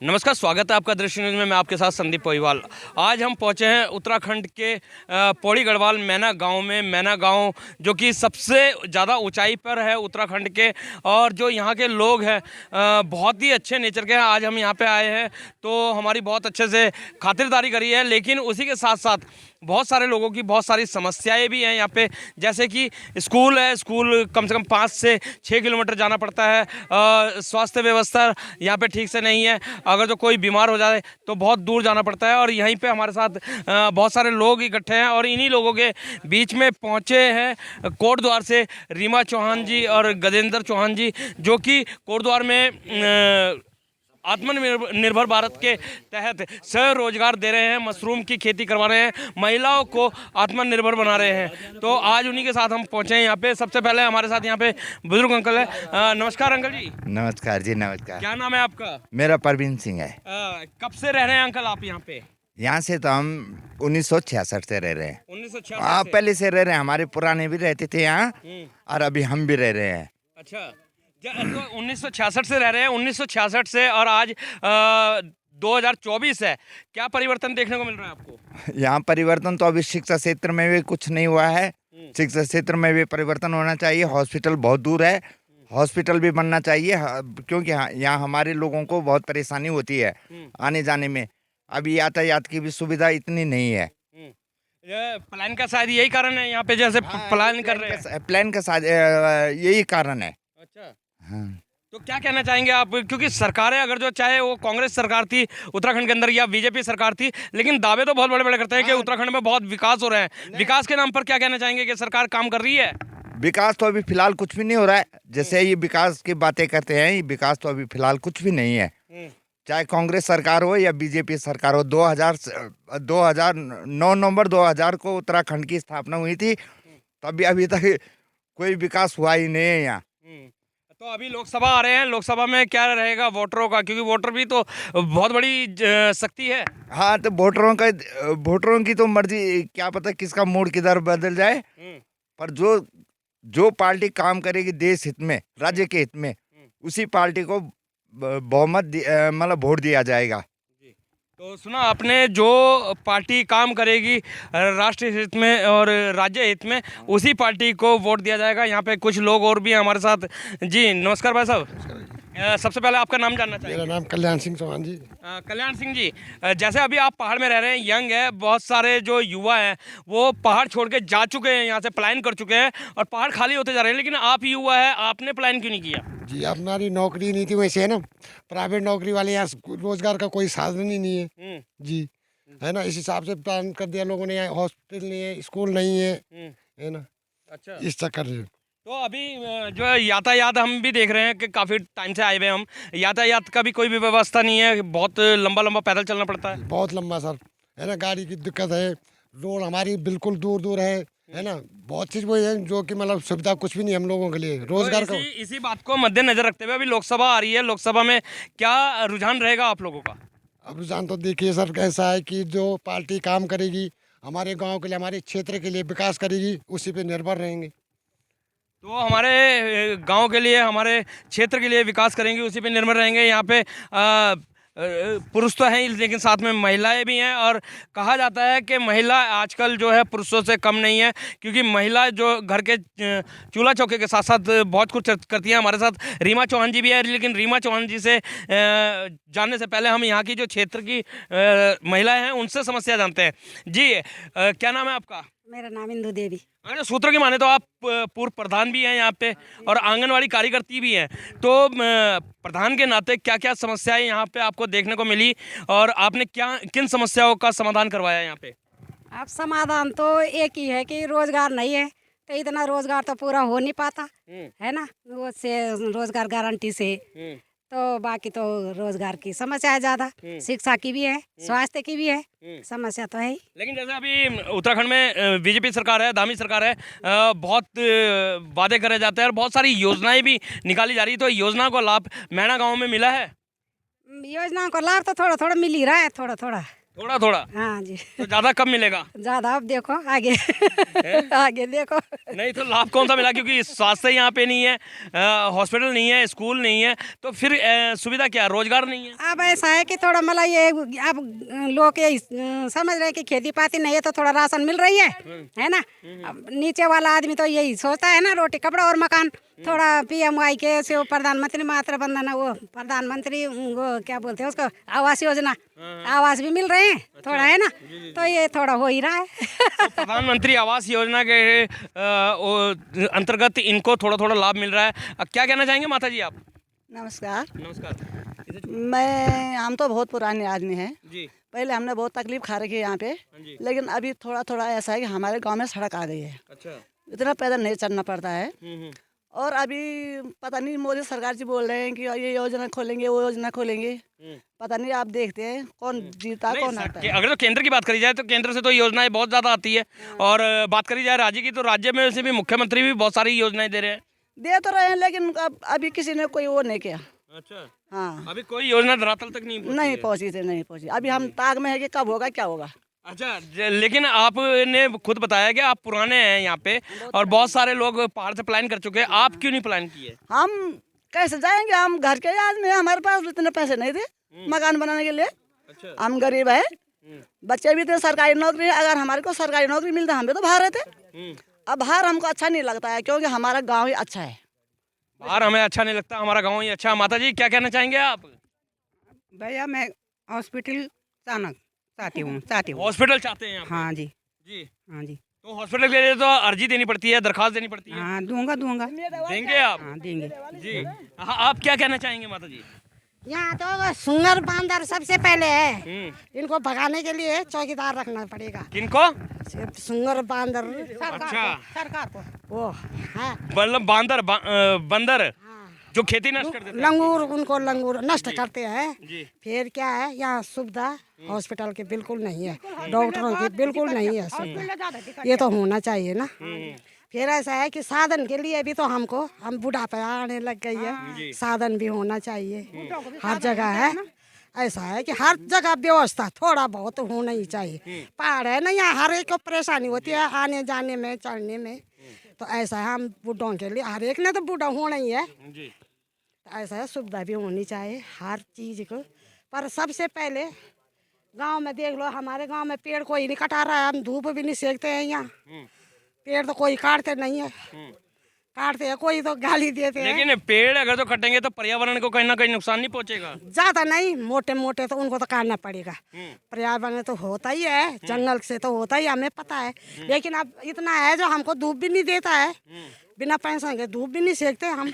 नमस्कार, स्वागत है आपका दृश्य न्यूज़ में। मैं आपके साथ संदीप पोईवाल। आज हम पहुंचे हैं उत्तराखंड के पौड़ी गढ़वाल मैना गांव में। मैना गांव जो कि सबसे ज़्यादा ऊंचाई पर है उत्तराखंड के, और जो यहाँ के लोग हैं बहुत ही अच्छे नेचर के हैं। आज हम यहाँ पे आए हैं तो हमारी बहुत अच्छे से खातिरदारी करी है, लेकिन उसी के साथ साथ बहुत सारे लोगों की बहुत सारी समस्याएं भी हैं यहाँ पे। जैसे कि स्कूल है, स्कूल कम से कम 5 से 6 किलोमीटर जाना पड़ता है। स्वास्थ्य व्यवस्था यहाँ पे ठीक से नहीं है, अगर जो कोई बीमार हो जाए तो बहुत दूर जाना पड़ता है। और यहीं पे हमारे साथ बहुत सारे लोग इकट्ठे हैं, और इन्हीं लोगों के बीच में पहुँचे हैं कोटद्वार से रीमा चौहान जी और गजेंद्र चौहान जी, जो कि कोटद्वार में आत्मनिर्भर भारत के तहत स्वरोजगार दे रहे हैं, मशरूम की खेती करवा रहे हैं, महिलाओं को आत्मनिर्भर बना रहे हैं। तो आज उन्हीं के साथ हम पहुंचे हैं यहाँ पे। सबसे पहले हमारे साथ यहाँ पे बुजुर्ग अंकल है। नमस्कार अंकल जी। नमस्कार जी, नमस्कार। क्या नाम है आपका? मेरा परवीन सिंह है। कब से रह रहे हैं अंकल आप यहाँ पे? यहाँ से तो हम 1966 से रह रहे हैं। 1966 हाँ, से? पहले से रह रहे हैं। हमारे पुराने भी रहते थे यहाँ, और अभी हम भी रह रहे हैं। अच्छा, तो 1966 से रह रहे हैं। 1966 से और आज 2024 है, क्या परिवर्तन देखने को मिल रहा है आपको? यहाँ परिवर्तन तो अभी शिक्षा क्षेत्र में भी कुछ नहीं हुआ है। शिक्षा क्षेत्र में भी परिवर्तन होना चाहिए। हॉस्पिटल बहुत दूर है, हॉस्पिटल भी बनना चाहिए, क्योंकि यहाँ हमारे लोगों को बहुत परेशानी होती है आने जाने में। अभी यातायात की भी सुविधा इतनी नहीं है। प्लान का शायद यही कारण है यहाँ पे, जैसे प्लान कर रहे हैं। प्लान का यही कारण है। अच्छा, हाँ। तो क्या कहना चाहेंगे आप? क्योंकि सरकारें अगर जो चाहे वो कांग्रेस सरकार थी उत्तराखंड के अंदर या बीजेपी सरकार थी, लेकिन दावे तो बहुत बड़े बड़े करते हैं कि उत्तराखंड में बहुत विकास हो रहा है। विकास के नाम पर क्या कहना चाहेंगे कि सरकार काम कर रही है? विकास तो अभी फिलहाल कुछ भी नहीं हो रहा है। जैसे ये विकास की बातें करते हैं, ये विकास तो अभी फिलहाल कुछ भी नहीं है। चाहे कांग्रेस सरकार हो या बीजेपी सरकार हो। 2009 नवंबर 2000 को उत्तराखंड की स्थापना हुई थी, तभी अभी तक कोई विकास हुआ ही नहीं है यहाँ। तो अभी लोकसभा आ रहे हैं, लोकसभा में क्या रहेगा वोटरों का? क्योंकि वोटर भी तो बहुत बड़ी शक्ति है। हाँ, तो वोटरों की तो मर्जी, क्या पता किसका मूड किधर बदल जाए। पर जो पार्टी काम करेगी देश हित में, राज्य के हित में, उसी पार्टी को बहुमत मतलब वोट दिया जाएगा। तो सुना आपने, जो पार्टी काम करेगी राष्ट्र हित में और राज्य हित में, उसी पार्टी को वोट दिया जाएगा। यहाँ पे कुछ लोग और भी हैं हमारे साथ। जी नमस्कार भाई साहब। सबसे पहले आपका नाम जानना चाहिए। मेरा नाम कल्याण सिंह चौहान जी। कल्याण सिंह जी, जैसे अभी आप पहाड़ में रह रहे हैं, यंग है, बहुत सारे जो युवा हैं वो पहाड़ छोड़ के जा चुके हैं, यहाँ से पलायन कर चुके हैं और पहाड़ खाली होते जा रहे हैं, लेकिन आप युवा है, आपने पलायन क्यों नहीं किया? जी, हमारी नौकरी नहीं थी वैसे, है ना। प्राइवेट नौकरी वाले यहाँ रोजगार का कोई साधन ही नहीं है जी, है ना। इस हिसाब से प्लान कर दिया लोगों ने। यहाँ हॉस्पिटल नहीं है, स्कूल नहीं है ना। अच्छा, इस चक्कर से तो अभी जो है यातायात हम भी देख रहे हैं कि काफ़ी टाइम से आए हुए हम, यातायात का भी कोई भी व्यवस्था नहीं है, बहुत लंबा लंबा पैदल चलना पड़ता है। बहुत लंबा सर, है ना। गाड़ी की दिक्कत है, रोड हमारी बिल्कुल दूर दूर है ना। बहुत चीज़ वही है जो कि मतलब सुविधा कुछ भी नहीं हम लोगों के लिए रोजगार तो का। इसी बात को मद्देनजर रखते हुए अभी लोकसभा आ रही है, लोकसभा में क्या रुझान रहेगा आप लोगों का? अब रुझान तो देखिए सर, कैसा है कि जो पार्टी काम करेगी हमारे गांव के लिए, हमारे क्षेत्र के लिए विकास करेगी, उसी पे निर्भर रहेंगे। तो हमारे गांव के लिए, हमारे क्षेत्र के लिए विकास करेंगे, उसी पे निर्भर रहेंगे। यहाँ पे पुरुष तो हैं ही, लेकिन साथ में महिलाएं भी हैं, और कहा जाता है कि महिला आजकल जो है पुरुषों से कम नहीं है, क्योंकि महिला जो घर के चूल्हा चौके के साथ साथ बहुत कुछ करती हैं। हमारे साथ रीमा चौहान जी भी है, लेकिन रीमा चौहान जी से जानने से पहले हम यहाँ की जो क्षेत्र की महिलाएं हैं उनसे समस्या जानते हैं। जी क्या नाम है आपका? मेरा नाम इंदु देवी। अगर सूत्रों की माने तो आप पूर्व प्रधान भी हैं यहाँ पे और आंगनवाड़ी कार्यकर्ती भी हैं, तो प्रधान के नाते क्या क्या समस्याएं यहाँ पे आपको देखने को मिली और आपने किन समस्याओं का समाधान करवाया यहाँ पे? अब समाधान तो एक ही है कि रोजगार नहीं है, तो इतना रोजगार तो पूरा हो नहीं पाता, है ना। वो से रोजगार गारंटी से, तो बाकी तो रोजगार की समस्या है ज़्यादा, शिक्षा की भी है, स्वास्थ्य की भी है, समस्या तो है ही। लेकिन जैसे अभी उत्तराखंड में बीजेपी सरकार है, दामी सरकार है, बहुत वादे करे जाते हैं और बहुत सारी योजनाएं भी निकाली जा रही है, तो योजना को लाभ मैना गांव में मिला है? योजनाओं का लाभ तो थोड़ा थोड़ा मिल ही रहा है, थोड़ा थोड़ा। थोड़ा थोड़ा हाँ जी तो ज़्यादा कब मिलेगा? ज़्यादा अब देखो आगे आगे देखो। नहीं तो लाभ कौन सा मिला, क्योंकि स्वास्थ्य यहाँ पे नहीं है, हॉस्पिटल नहीं है, स्कूल नहीं है, तो फिर सुविधा क्या, रोजगार नहीं है? अब ऐसा है कि थोड़ा मतलब ये अब लोग ये समझ रहे हैं कि खेती पाती नहीं है तो थोड़ा राशन मिल रही है ना। अब नीचे वाला आदमी तो यही सोचता है ना, रोटी कपड़ा और मकान। थोड़ा PMY के से वो प्रधानमंत्री मातृ बंधन, वो प्रधानमंत्री वो क्या बोलते हैं उसको, आवास योजना, आवास भी मिल रहे हैं थोड़ा, है ना। तो ये थोड़ा हो ही रहा है तो प्रधानमंत्री आवास योजना के अंतर्गत इनको थोड़ा थोड़ा लाभ मिल रहा है। क्या कहना चाहेंगे माता जी आप? नमस्कार। नमस्कार हम तो बहुत पुराने आदमी हैं। जी। पहले हमने बहुत तकलीफ खा रखी है यहाँ पे, जी। लेकिन अभी थोड़ा थोड़ा ऐसा है कि हमारे गांव में सड़क आ गई है। अच्छा। इतना पैदल नहीं चलना पड़ता है। हम्म। और अभी पता नहीं मोदी सरकार जी बोल रहे हैं कि ये योजना खोलेंगे, वो योजना खोलेंगे। पता नहीं, आप देखते हैं कौन जीता नहीं, कौन आता है। अगर तो केंद्र की बात करी जाए तो केंद्र से तो योजनाएं बहुत ज़्यादा आती है, और बात करी जाए राज्य की तो राज्य में से भी मुख्यमंत्री भी बहुत सारी योजनाएं दे रहे हैं। दे तो रहे हैं, लेकिन अभी किसी ने कोई वो नहीं किया। अच्छा। हाँ, अभी कोई योजना धरातल तक नहीं पहुंची नहीं है। पहुँची थे, नहीं पहुँची। अभी हम ताक में है कि कब होगा क्या होगा। अच्छा, लेकिन आपने खुद बताया कि आप पुराने हैं यहाँ पे और बहुत सारे लोग पहाड़ से प्लान कर चुके हैं, आप क्यों नहीं प्लान किए? हम कैसे जाएंगे, हम घर के आदमी हैं, हमारे पास इतने पैसे नहीं थे मकान बनाने के लिए। अच्छा। हम गरीब है, बच्चे भी थे सरकारी नौकरी। अगर हमारे को सरकारी नौकरी मिलता हम भी तो बाहर रहते। अब बाहर हमको अच्छा नहीं लगता है, क्योंकि हमारा गांव ही अच्छा है। बाहर हमें अच्छा नहीं लगता, हमारा गाँव ही अच्छा। माता जी क्या कहना चाहेंगे आप? भैया मैं हॉस्पिटल चाहती हूँ। हॉस्पिटल चाहते हैं आप? हाँ जी, जी। हाँ जी, तो हॉस्पिटल के लिए तो अर्जी देनी पड़ती है, दरखास्त देनी पड़ती है। हाँ दूंगा। देंगे आप? हाँ देंगे। जी। हाँ, आप क्या कहना चाहेंगे माता जी? यहाँ तो सुंगर बांदर सबसे पहले है, इनको भगाने के लिए चौकीदार रखना पड़ेगा। किनको? सिर्फ सुंगर बांदर अच्छा। सरकार को वो है मतलब बंदर जो खेती नष्ट कर देते हैं। लंगूर, उनको लंगूर नष्ट करते हैं। जी। फिर क्या है, यहाँ सुविधा हॉस्पिटल की बिल्कुल नहीं है, डॉक्टरों की बिल्कुल नहीं है सुविधा। ये तो होना चाहिए ना। फिर ऐसा है कि साधन के लिए भी तो हम बुढ़ापा आने लग गई है, साधन भी होना चाहिए हर जगह है। ऐसा है कि हर जगह व्यवस्था थोड़ा बहुत होना ही चाहिए। पहाड़ है ना, यहाँ हर एक को परेशानी होती है आने जाने में, चढ़ने में। तो ऐसा है, हम बूढ़ों के लिए, हर एक ने तो बूढ़ा होना ही है। तो ऐसा है, सुविधा भी होनी चाहिए हर चीज़ को। पर सबसे पहले गांव में देख लो, हमारे गांव में पेड़ कोई नहीं कटा रहा है, हम धूप भी नहीं सेकते हैं यहाँ। पेड़ तो कोई काटते नहीं है, काटते हैं कोई तो गाली देते हैं। लेकिन पेड़ अगर तो कटेंगे तो पर्यावरण को कहीं ना कहीं नुकसान नहीं पहुंचेगा? ज्यादा नहीं, मोटे मोटे तो उनको तो काटना पड़ेगा। पर्यावरण तो होता ही है, जंगल से तो होता ही, हमें पता है। लेकिन अब इतना है जो हमको धूप भी नहीं देता है, बिना पैसा के धूप भी नहीं सेकते हम,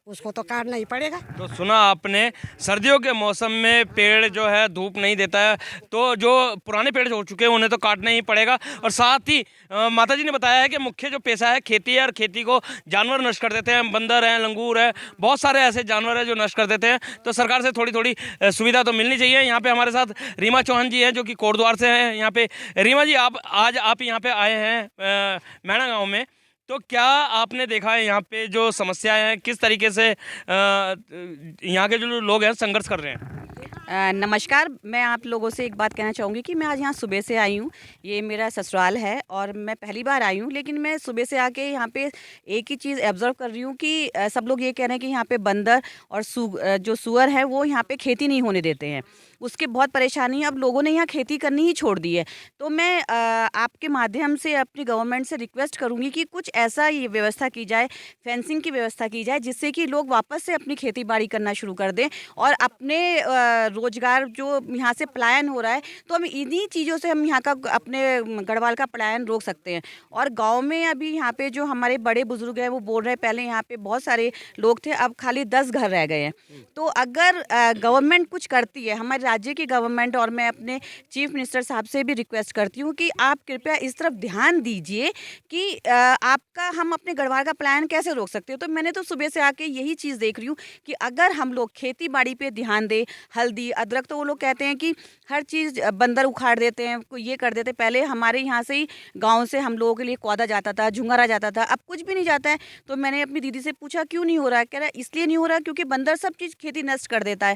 उसको तो काटना ही पड़ेगा। तो सुना आपने, सर्दियों के मौसम में पेड़ जो है धूप नहीं देता है, तो जो पुराने पेड़ हो चुके हैं उन्हें तो काटना ही पड़ेगा। और साथ ही माता जी ने बताया है कि मुख्य जो पेशा है खेती है, और खेती को जानवर नष्ट कर देते हैं, बंदर हैं, लंगूर है, बहुत सारे ऐसे जानवर हैं जो नष्ट कर देते हैं। तो सरकार से थोड़ी थोड़ी सुविधा तो मिलनी चाहिए। यहाँ पे हमारे साथ रीमा चौहान जी हैं जो कि कोटद्वार से हैं। यहाँ पे रीमा जी, आप यहाँ पे आए हैं मैना गाँव में, तो क्या आपने देखा है यहाँ पे जो समस्याएं हैं, किस तरीके से यहाँ के जो लोग हैं संघर्ष कर रहे हैं? नमस्कार। मैं आप लोगों से एक बात कहना चाहूँगी कि मैं आज यहाँ सुबह से आई हूँ। ये मेरा ससुराल है और मैं पहली बार आई हूँ, लेकिन मैं सुबह से आके यहाँ पे एक ही चीज़ ऑब्जर्व कर रही हूँ कि सब लोग ये कह रहे हैं कि यहाँ पे बंदर और जो सुअर है वो यहाँ पे खेती नहीं होने देते हैं। उसके बहुत परेशानी है, अब लोगों ने यहाँ खेती करनी ही छोड़ दी है। तो मैं आपके माध्यम से अपनी गवर्नमेंट से रिक्वेस्ट करूँगी कि कुछ ऐसा ये व्यवस्था की जाए, फेंसिंग की व्यवस्था की जाए, जिससे कि लोग वापस से अपनी खेती बाड़ी करना शुरू कर दें और अपने रोजगार जो यहाँ से पलायन हो रहा है, तो हम इन्हीं चीज़ों से हम यहाँ का अपने गढ़वाल का पलायन रोक सकते हैं। और गांव में अभी यहाँ पे जो हमारे बड़े बुजुर्ग हैं वो बोल रहे हैं, पहले यहाँ पे बहुत सारे लोग थे, अब खाली 10 घर रह गए हैं। तो अगर गवर्नमेंट कुछ करती है, हमारे राज्य की गवर्नमेंट, और मैं अपने चीफ मिनिस्टर साहब से भी रिक्वेस्ट करती हूँ कि आप कृपया इस तरफ ध्यान दीजिए कि आपका हम अपने गढ़वाल का पलायन कैसे रोक सकते हैं। तो मैंने तो सुबह से आके यही चीज़ देख रही हूँ कि अगर हम लोग खेती बाड़ी पे ध्यान दें, हल्दी अदरक, तो वो लोग कहते हैं कि हर चीज़ बंदर उखाड़ देते हैं, कोई ये कर देते हैं। पहले हमारे यहाँ से ही गाँव से हम लोगों के लिए कौदा जाता था, झुंगारा जाता था, अब कुछ भी नहीं जाता है। तो मैंने अपनी दीदी से पूछा क्यों नहीं हो रहा है, कह रहा इसलिए नहीं हो रहा क्योंकि बंदर सब चीज़ खेती नष्ट कर देता है।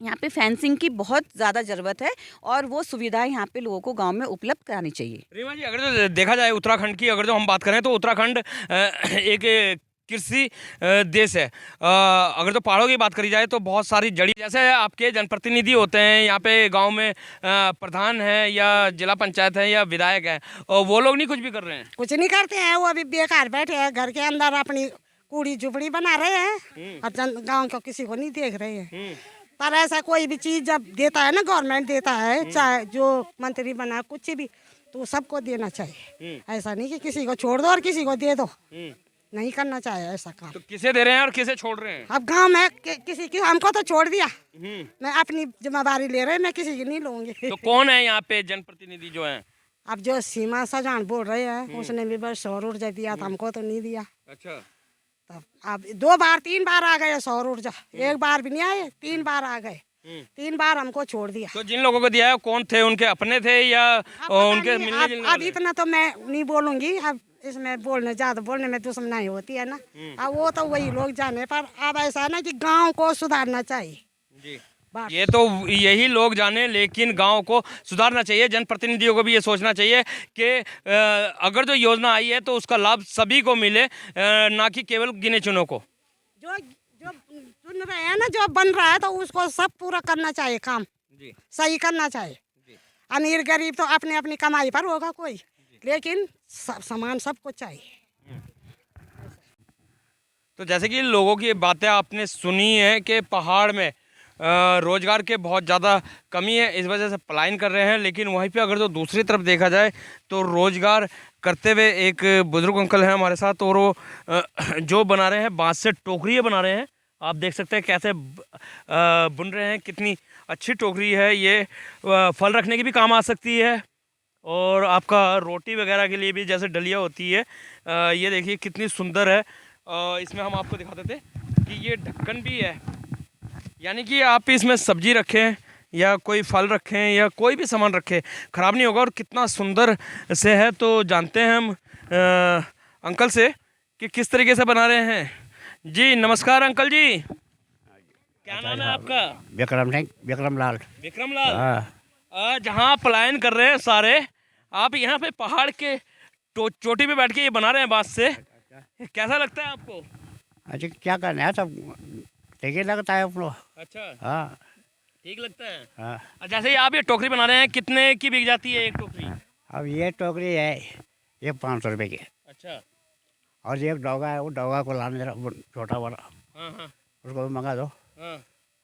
यहाँ पे फेंसिंग की बहुत ज़्यादा ज़रूरत है और वो सुविधाएं यहाँ पे लोगों को गांव में उपलब्ध करानी चाहिए। रीमा जी, अगर जो देखा जाए उत्तराखंड की, अगर जो हम बात करें तो उत्तराखंड एक कृषि देश है। अगर तो पहाड़ों की बात करी जाए तो बहुत सारी जड़ी, जैसे आपके जनप्रतिनिधि होते हैं यहाँ पे गांव में, प्रधान है या जिला पंचायत है या विधायक है, और वो लोग नहीं कुछ भी कर रहे हैं। कुछ नहीं करते हैं, वो अभी बेकार बैठे हैं घर के अंदर, अपनी कूड़ी झुपड़ी बना रहे हैं और गाँव को किसी को नहीं देख रहे हैं। पर ऐसा कोई भी चीज़ जब देता है ना, गवर्नमेंट देता है, चाहे जो मंत्री बना कुछ भी, तो सबको देना चाहिए। ऐसा नहीं कि किसी को छोड़ दो और किसी को दे दो, नहीं करना चाहिए ऐसा काम। तो किसे दे रहे हैं और किसे छोड़ रहे हैं? अब गांव में किसी की, हमको तो छोड़ दिया, मैं अपनी जिम्मेदारी ले रहे, मैं किसी की नहीं लूंगी। तो कौन है यहाँ पे जनप्रतिनिधि जो है? अब जो सीमा सजान बोल रहे हैं, उसने भी बस सौर ऊर्जा दिया था, हमको तो नहीं दिया। अच्छा। तब अब 2 बार 3 बार आ गए सौर ऊर्जा, 1 बार भी नहीं आए, 3 बार आ गए, 3 बार हमको छोड़ दिया। तो जिन लोगों को दिया है कौन थे? उनके अपने थे या उनके मिलने जुलने अब वाले? इतना तो मैं नहीं बोलूंगी, अब इसमें ज्यादा बोलने में दुश्मनाई होती है ना। अब वो तो वही लोग जाने, पर अब ऐसा है ना कि गांव को सुधारना चाहिए जी, बस। ये तो यही लोग जाने, लेकिन गांव को सुधारना चाहिए। जनप्रतिनिधियों को भी ये सोचना चाहिए कि अगर जो योजना आई है तो उसका लाभ सभी को मिले, ना कि केवल गिने चुनों को। जो जो सुन रहे हैं ना, जो बन रहा है तो उसको सब पूरा करना चाहिए, काम जी सही करना चाहिए। अमीर गरीब तो अपने अपनी कमाई पर होगा कोई, लेकिन सामान सबको चाहिए। तो जैसे कि लोगों की बातें आपने सुनी है कि पहाड़ में रोजगार के बहुत ज़्यादा कमी है, इस वजह से पलायन कर रहे हैं। लेकिन वहीं पे अगर जो दूसरी तरफ देखा जाए तो रोजगार करते हुए एक बुजुर्ग अंकल हैं हमारे साथ, और वो जो बना रहे हैं, बांस से टोकरियाँ बना रहे हैं। आप देख सकते हैं कैसे बुन रहे हैं, कितनी अच्छी टोकरी है ये। फल रखने की भी काम आ सकती है, और आपका रोटी वगैरह के लिए भी जैसे डलिया होती है। ये देखिए कितनी सुंदर है। इसमें हम आपको दिखा देते कि ये ढक्कन भी है, यानी कि आप इसमें सब्जी रखें या कोई फल रखें या कोई भी सामान रखें, ख़राब नहीं होगा। और कितना सुंदर से है। तो जानते हैं हम अंकल से कि किस तरीके से बना रहे हैं। जी नमस्कार अंकल जी, क्या नाम है आपका? विक्रम सिंह, विक्रम लाल। विक्रम लाल। हाँ। जहाँ पलायन कर रहे हैं सारे, आप यहाँ पे पहाड़ के चोटी पे बैठ के ये बना रहे हैं बांस से, कैसा लगता है आपको? अच्छा, क्या करना है, सब ठीक ही लगता है अपनो। अच्छा, हाँ ठीक लगता है। हाँ। जैसे ये आप ये टोकरी बना रहे हैं, कितने की बिक जाती है एक टोकरी? अब ये टोकरी है, ये 500 रुपये की। अच्छा। और ये एक डोगा है, वो डोगा को लाने जरा, वो छोटा वाला, हाँ हाँ उसको भी मंगा दो। हाँ।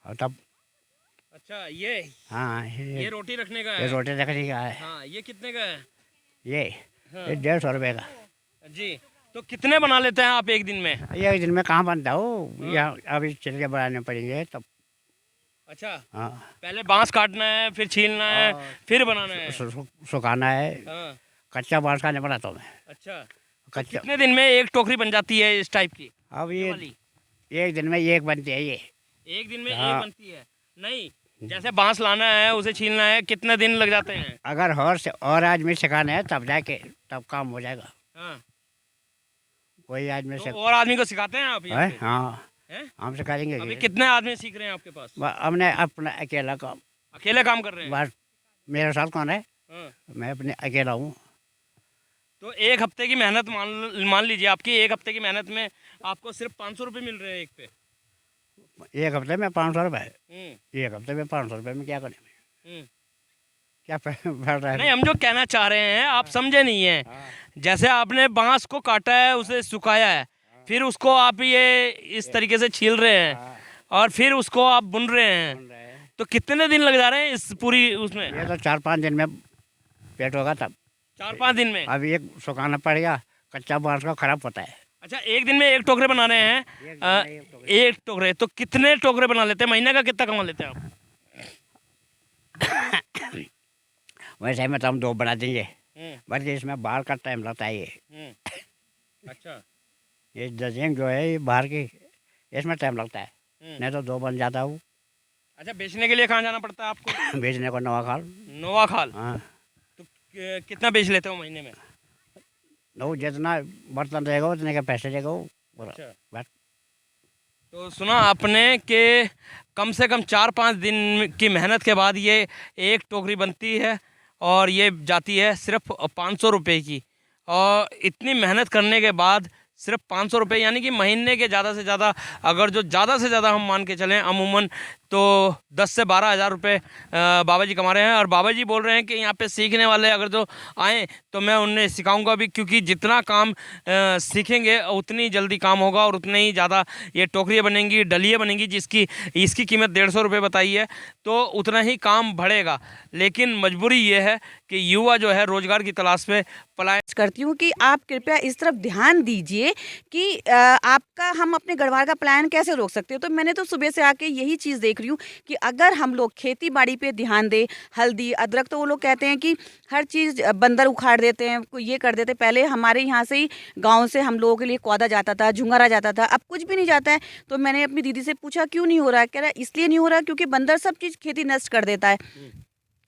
और तब अच्छा, ये हाँ, ये रोटी रखने का ये है। रोटी रखने का है। हाँ, ये कितने का है? ये हाँ। ये 150 रुपये का। जी, तो कितने बना लेते हैं आप एक दिन में? ये एक दिन में कहाँ बनता हो, यहाँ अभी चल के बनाने पड़ेंगे तब। अच्छा, हाँ, पहले बांस काटना है, फिर छीलना है, फिर बनाना है। सुखाना है। हाँ। कच्चा बांस का नहीं बनाता हूँ मैं। अच्छा, कच्चा कितने दिन में एक टोकरी बन जाती है इस टाइप की? अब ये ये वाली एक दिन में एक बनती है ये। एक दिन में हाँ। एक बनती है? नहीं, जैसे बांस लाना है, उसे छीलना है, कितने दिन लग जाते हैं? अगर और आदमी सिखाना है तब जाके तब काम हो जाएगा। हाँ। कोई आदमी तो से और आदमी को सिखाते हैं आप यहाँ है, पे? हाँ हैं? हम सिखाएंगे। अभी कितने आदमी सीख रहे हैं आपके पास? हमने अपना अकेला काम, अकेले काम कर रहे हैं? बस मेरे साथ कौन है, हाँ। मैं अपने अकेला हूँ। तो एक हफ्ते की मेहनत मान लीजिए, आपकी एक हफ्ते की मेहनत में आपको सिर्फ 500 रुपये मिल रहे हैं एक पे। एक हफ्ते में 500 रुपये। हम्म, एक हफ्ते में 500 रुपये में क्या करें, हम्म। क्या बढ़ रहा नहीं, है। हम जो कहना चाह रहे हैं आप समझे नहीं है। जैसे आपने बांस को काटा है, उसे सुखाया है, फिर उसको आप ये इस तरीके से छील रहे हैं, और फिर उसको आप बुन रहे हैं, तो कितने दिन लग जा रहे हैं इस पूरी उसमें? ये तो 4-5 दिन में पेट होगा तब। 4-5 दिन में? अब एक सुखाना पड़ेगा, कच्चा बांस का खराब होता है। अच्छा, एक दिन में एक टोकरे बना रहे हैं? एक टोकरे तो कितने टोकरे बना लेते हैं? महीने का कितना कमा लेते हैं आप? वैसे में तो हम 2 बना देंगे, हम्म, बस इसमें बाहर का टाइम लगता है। ये अच्छा। ये जजिंग जो है ये बाहर की, इसमें टाइम लगता है, हम्म। नहीं तो 2 बन जाता हूँ। अच्छा, बेचने के लिए कहाँ जाना पड़ता है आपको? बेचने को नवा खाल। नोवा खाल। हाँ, तो कितना बेच लेते हो महीने में? वो जितना बर्तन रहेगा उतने के पैसे देगा वो। अच्छा। बस। तो सुना आपने कि कम से कम 4-5 दिन की मेहनत के बाद ये एक टोकरी बनती है और ये जाती है सिर्फ 500 रुपये की। और इतनी मेहनत करने के बाद सिर्फ 500 रुपये, यानी कि महीने के ज़्यादा से ज़्यादा, अगर जो ज़्यादा से ज़्यादा हम मान के चलें अमूमन तो 10 से 12 हज़ार रुपये बाबा जी कमा रहे हैं। और बाबा जी बोल रहे हैं कि यहाँ पे सीखने वाले अगर जो आएँ तो मैं उन्हें सिखाऊंगा भी, क्योंकि जितना काम सीखेंगे उतनी जल्दी काम होगा और उतने ही ज़्यादा ये टोकरियाँ बनेंगी, डलियाँ बनेंगी, जिसकी इसकी कीमत 150 रुपये बताई है, तो उतना ही काम बढ़ेगा। लेकिन मजबूरी ये है कि युवा जो है रोज़गार की तलाश में पलायन करती हूँ कि आप कृपया इस तरफ ध्यान दीजिए कि आपका हम अपने गढ़वाल का प्लान कैसे रोक सकते हैं। तो मैंने तो सुबह से आके यही चीज़ देख रही हूँ कि अगर हम लोग खेती बाड़ी पे ध्यान दें, हल्दी अदरक, तो वो लोग कहते हैं कि हर चीज़ बंदर उखाड़ देते हैं, कोई ये कर देते हैं। पहले हमारे यहाँ से ही गाँव से हम लोगों के लिए कौदा जाता था, झुंगारा जाता था, अब कुछ भी नहीं जाता है। तो मैंने अपनी दीदी से पूछा क्यों नहीं हो रहा है, कह रहा है इसलिए नहीं हो रहा क्योंकि बंदर सब चीज़ खेती नष्ट कर देता है।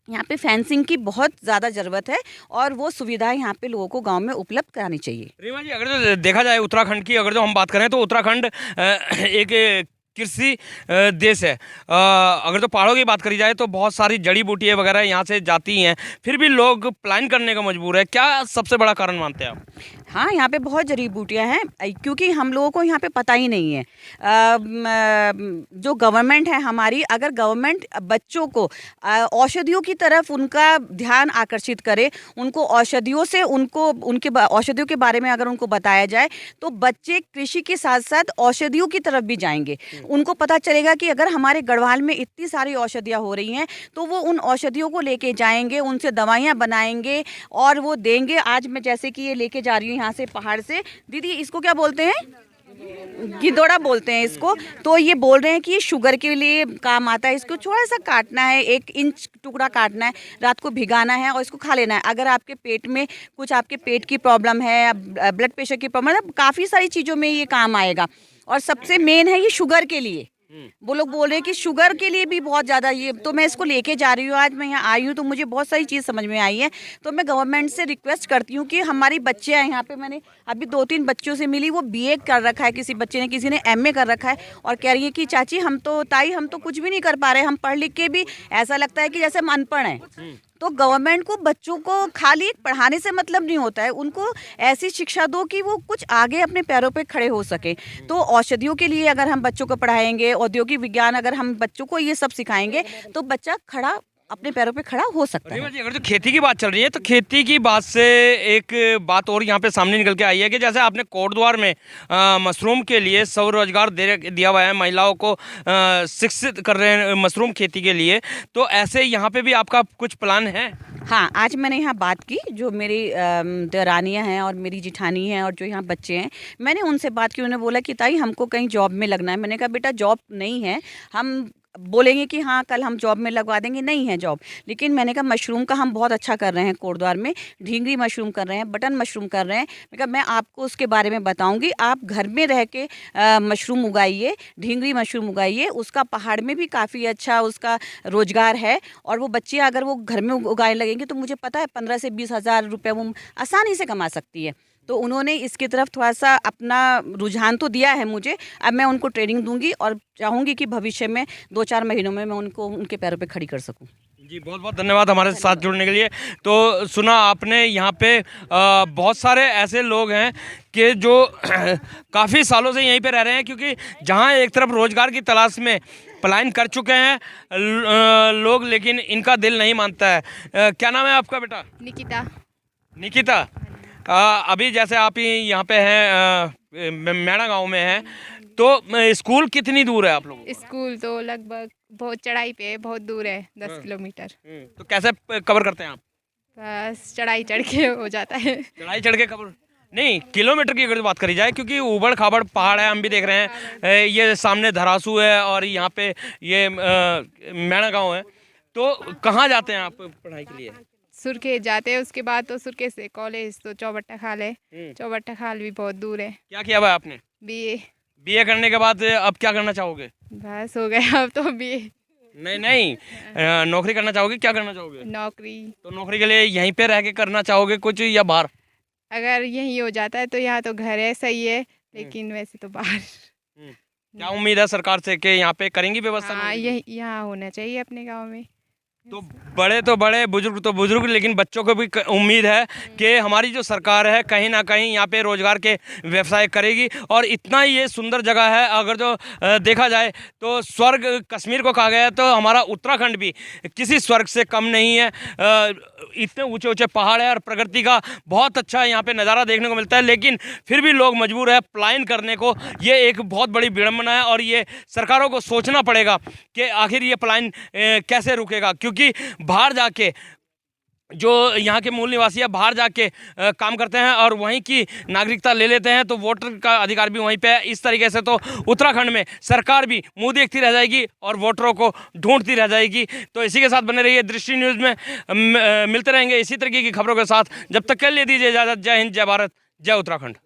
यहाँ पे फेंसिंग की बहुत ज़्यादा ज़रूरत है और वो सुविधाएं यहाँ पे लोगों को गांव में उपलब्ध करानी चाहिए। रीमा जी, अगर जो देखा जाए उत्तराखंड की, अगर जो हम बात करें तो उत्तराखंड एक कृषि देश है। अगर तो पहाड़ों की बात करी जाए तो बहुत सारी जड़ी बूटियाँ वगैरह यहाँ से जाती हैं, फिर भी लोग प्लान करने का मजबूर है। क्या सबसे बड़ा कारण मानते हैं आप? हाँ, यहाँ पे बहुत जड़ी बूटियाँ हैं क्योंकि हम लोगों को यहाँ पे पता ही नहीं है। जो गवर्नमेंट है हमारी, अगर गवर्नमेंट बच्चों को औषधियों की तरफ उनका ध्यान आकर्षित करे, उनको औषधियों से उनके औषधियों के बारे में अगर उनको बताया जाए तो बच्चे कृषि के साथ साथ औषधियों की तरफ भी जाएंगे। उनको पता चलेगा कि अगर हमारे गढ़वाल में इतनी सारी औषधियाँ हो रही हैं तो वो उन औषधियों को लेके जाएंगे, उनसे दवाइयाँ बनाएंगे और वो देंगे। आज मैं जैसे कि ये लेके जा रही हूँ यहाँ से पहाड़ से, दीदी इसको क्या बोलते हैं? गिदोड़ा बोलते हैं इसको। तो ये बोल रहे हैं कि ये शुगर के लिए काम आता है। इसको थोड़ा सा काटना है, 1 इंच टुकड़ा काटना है, रात को भिगाना है और इसको खा लेना है। अगर आपके पेट में कुछ आपके पेट की प्रॉब्लम है, ब्लड प्रेशर की प्रॉब्लम है, काफ़ी सारी चीज़ों में ये काम आएगा। और सबसे मेन है ये शुगर के लिए। वो लोग बोल रहे हैं कि शुगर के लिए भी बहुत ज़्यादा ये, तो मैं इसको लेके जा रही हूँ। आज मैं यहाँ आई हूँ तो मुझे बहुत सारी चीज़ समझ में आई है। तो मैं गवर्नमेंट से रिक्वेस्ट करती हूँ कि हमारी बच्चे हैं यहाँ पे, मैंने अभी 2-3 बच्चों से मिली, वो बीए कर रखा है किसी बच्चे ने, किसी ने एमए कर रखा है और कह रही है कि चाची हम तो कुछ भी नहीं कर पा रहे, हम पढ़ लिख के भी ऐसा लगता है कि जैसे हम अनपढ़ हैं। तो गवर्नमेंट को बच्चों को खाली पढ़ाने से मतलब नहीं होता है, उनको ऐसी शिक्षा दो कि वो कुछ आगे अपने पैरों पे खड़े हो सके। तो औषधियों के लिए अगर हम बच्चों को पढ़ाएंगे, औद्योगिक विज्ञान अगर हम बच्चों को ये सब सिखाएंगे तो बच्चा खड़ा अपने पैरों पे खड़ा हो सकता है। अगर जो खेती की बात चल रही है तो खेती की बात से एक बात और यहाँ पे सामने निकल के आई है कि जैसे आपने कोटद्वार में मशरूम के लिए स्वरोजगार दिया हुआ है, महिलाओं को शिक्षित कर रहे हैं मशरूम खेती के लिए, तो ऐसे यहाँ पे भी आपका कुछ प्लान है? हाँ, आज मैंने यहाँ बात की, जो मेरी देरानियाँ हैं और मेरी जिठानी हैं और जो यहाँ बच्चे हैं, मैंने उनसे बात की। उन्होंने बोला कि ताई हमको कहीं जॉब में लगना है। मैंने कहा बेटा जॉब नहीं है, हम बोलेंगे कि हाँ कल हम जॉब में लगवा देंगे, नहीं है जॉब। लेकिन मैंने कहा मशरूम का हम बहुत अच्छा कर रहे हैं कोटद्वार में, ढींगरी मशरूम कर रहे हैं, बटन मशरूम कर रहे हैं। मैं कहा मैं आपको उसके बारे में बताऊंगी, आप घर में रह के मशरूम उगाइए, ढींगरी मशरूम उगाइए, उसका पहाड़ में भी काफ़ी अच्छा उसका रोज़गार है। और वो बच्चे अगर वो घर में उगाने लगेंगे तो मुझे पता है 15 से 20 हज़ार रुपये वो आसानी से कमा सकती है। तो उन्होंने इसकी तरफ थोड़ा सा अपना रुझान तो दिया है मुझे। अब मैं उनको ट्रेनिंग दूंगी और चाहूँगी कि भविष्य में 2-4 महीनों में मैं उनको उनके पैरों पे खड़ी कर सकूं। जी, बहुत बहुत धन्यवाद हमारे साथ जुड़ने के लिए। तो सुना आपने, यहाँ पे बहुत सारे ऐसे लोग हैं कि जो काफ़ी सालों से यहीं पे रह रहे हैं, क्योंकि जहाँ एक तरफ रोज़गार की तलाश में पलायन कर चुके हैं लोग, लेकिन इनका दिल नहीं मानता है। क्या नाम है आपका बेटा? निकिता। निकिता, अभी जैसे आप यहाँ पे हैं मैना गांव में हैं, तो स्कूल कितनी दूर है आप लोगों? स्कूल तो लगभग बहुत चढ़ाई पे है, बहुत दूर है, 10 किलोमीटर। तो कैसे कवर करते हैं आप? बस चढ़ाई चढ़ के हो जाता है। चढ़ाई चढ़ के कवर नहीं, किलोमीटर की अगर बात करी जाए, क्योंकि ऊबड़ खाबड़ पहाड़ है, हम भी देख रहे हैं। ये सामने धरासू है और यहाँ पे ये मैना गाँव है। तो कहाँ जाते हैं आप पढ़ाई के लिए? सुरखे जाते हैं, उसके बाद तो सुरखे से कॉलेज तो चौबट्टा खाल है। चौबट्टा खाल भी बहुत दूर है। क्या किया हुआ है आपने? बीए करने के बाद अब क्या करना चाहोगे? बस हो गया अब तो बीए। नहीं, नौकरी करना चाहोगे? क्या करना चाहोगे? नौकरी। तो नौकरी के लिए यहीं पे रह के करना चाहोगे कुछ, या बाहर? अगर यहीं हो जाता है तो यहाँ तो घर है, सही है, लेकिन वैसे तो बाहर। क्या उम्मीद है सरकार से कि यहाँ पे करेंगी व्यवस्था? हाँ, यही यहाँ होना चाहिए अपने गांव में। तो बड़े, बुजुर्ग तो बुजुर्ग, लेकिन बच्चों को भी उम्मीद है कि हमारी जो सरकार है कहीं ना कहीं यहाँ पे रोजगार के व्यवसाय करेगी। और इतना ही ये सुंदर जगह है, अगर जो देखा जाए तो स्वर्ग कश्मीर को कहा गया है, तो हमारा उत्तराखंड भी किसी स्वर्ग से कम नहीं है। इतने ऊंचे ऊंचे पहाड़ है और प्रकृति का बहुत अच्छा यहाँ पे नज़ारा देखने को मिलता है, लेकिन फिर भी लोग मजबूर है पलायन करने को। ये एक बहुत बड़ी विडंबना है और ये सरकारों को सोचना पड़ेगा कि आखिर ये पलायन कैसे रुकेगा, क्योंकि बाहर जाके जो यहाँ के मूल निवासी है बाहर जाके काम करते हैं और वहीं की नागरिकता ले लेते हैं, तो वोटर का अधिकार भी वहीं पे है। इस तरीके से तो उत्तराखंड में सरकार भी मुंह देखती रह जाएगी और वोटरों को ढूंढती रह जाएगी। तो इसी के साथ बने रहिए दृष्टि न्यूज़ में, मिलते रहेंगे इसी तरीके की खबरों के साथ। जब तक के लिए दीजिए इजाज़त। जय हिंद, जय भारत, जय उत्तराखंड।